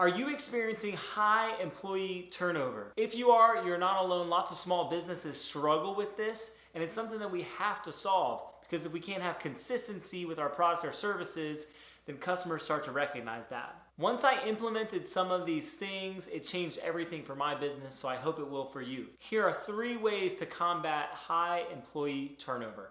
Are you experiencing high employee turnover? If you are, you're not alone. Lots of small businesses struggle with this, and it's something that we have to solve, because if we can't have consistency with our product or services, then customers start to recognize that. Once I implemented some of these things, it changed everything for my business, so I hope it will for you. Here are 3 ways to combat high employee turnover.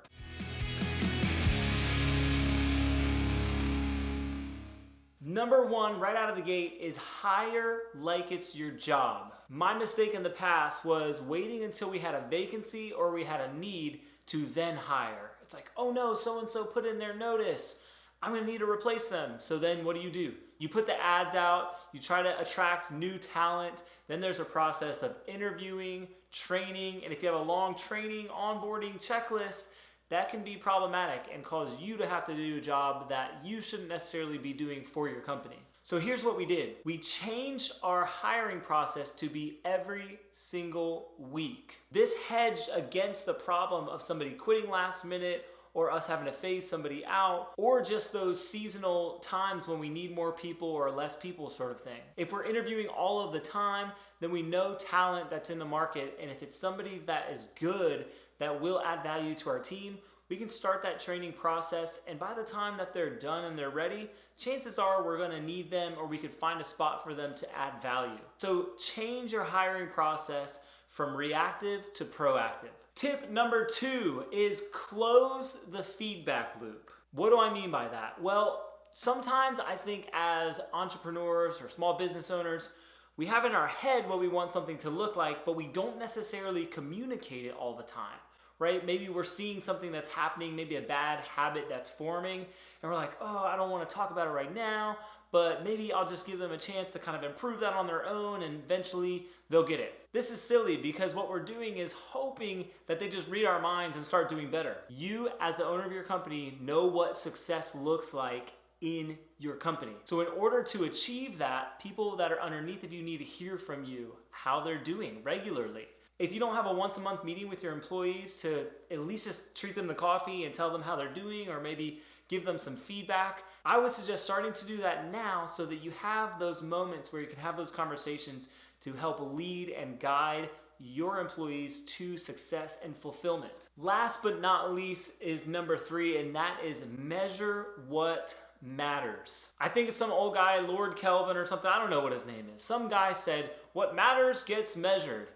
Number 1, right out of the gate, is hire like it's your job. My mistake in the past was waiting until we had a vacancy or we had a need to then hire. It's like, oh no, so-and-so put in their notice. I'm gonna need to replace them. So then what do? You put the ads out, you try to attract new talent, then there's a process of interviewing, training, and if you have a long training, onboarding checklist, that can be problematic and cause you to have to do a job that you shouldn't necessarily be doing for your company. So here's what we did. We changed our hiring process to be every single week. This hedged against the problem of somebody quitting last minute or us having to phase somebody out, or just those seasonal times when we need more people or less people sort of thing. If we're interviewing all of the time, then we know talent that's in the market, and if it's somebody that is good, that will add value to our team, we can start that training process, and by the time that they're done and they're ready, chances are we're gonna need them, or we could find a spot for them to add value. So change your hiring process from reactive to proactive. Tip number 2 is close the feedback loop. What do I mean by that? Well, sometimes I think as entrepreneurs or small business owners, we have in our head what we want something to look like, but we don't necessarily communicate it all the time, right? Maybe we're seeing something that's happening, maybe a bad habit that's forming, and we're like, oh, I don't want to talk about it right now, but maybe I'll just give them a chance to kind of improve that on their own, and eventually they'll get it. This is silly, because what we're doing is hoping that they just read our minds and start doing better. You, as the owner of your company, know what success looks like in your company. So in order to achieve that, people that are underneath of you need to hear from you how they're doing regularly. If you don't have a once-a-month meeting with your employees to at least just treat them to coffee and tell them how they're doing, or maybe give them some feedback, I would suggest starting to do that now, so that you have those moments where you can have those conversations to help lead and guide your employees to success and fulfillment. Last but not least is number 3, and that is measure what matters. I think it's some old guy, Lord Kelvin or something, I don't know what his name is. Some guy said, what matters gets measured.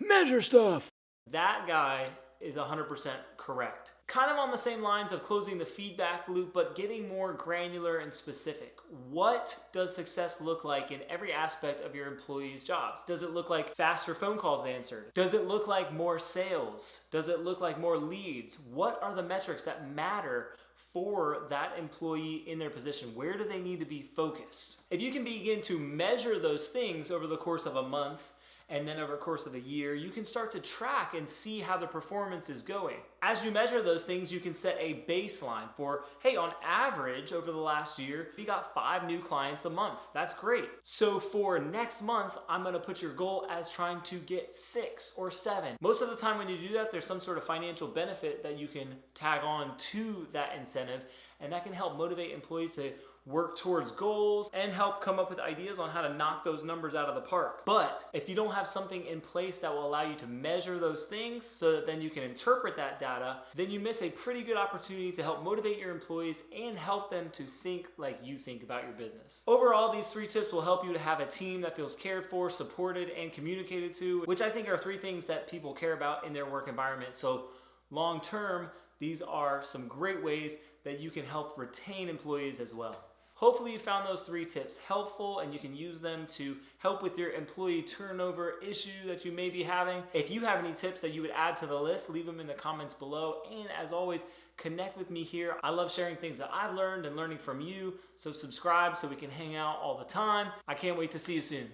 Measure stuff. That guy is 100% correct. Kind of on the same lines of closing the feedback loop, but getting more granular and specific. What does success look like in every aspect of your employees' jobs? Does it look like faster phone calls answered? Does it look like more sales? Does it look like more leads? What are the metrics that matter for that employee in their position? Where do they need to be focused? If you can begin to measure those things over the course of a month, and then over the course of a year, you can start to track and see how the performance is going. As you measure those things, you can set a baseline for, hey, on average, over the last year, we got 5 new clients a month. That's great. So for next month, I'm gonna put your goal as trying to get 6 or 7. Most of the time when you do that, there's some sort of financial benefit that you can tag on to that incentive, and that can help motivate employees to work towards goals and help come up with ideas on how to knock those numbers out of the park. But if you don't have something in place that will allow you to measure those things so that then you can interpret that data, then you miss a pretty good opportunity to help motivate your employees and help them to think like you think about your business. Overall, these 3 tips will help you to have a team that feels cared for, supported, and communicated to, which I think are 3 things that people care about in their work environment. So long term, these are some great ways that you can help retain employees as well. Hopefully you found those 3 tips helpful, and you can use them to help with your employee turnover issue that you may be having. If you have any tips that you would add to the list, leave them in the comments below. And as always, connect with me here. I love sharing things that I've learned and learning from you. So subscribe so we can hang out all the time. I can't wait to see you soon.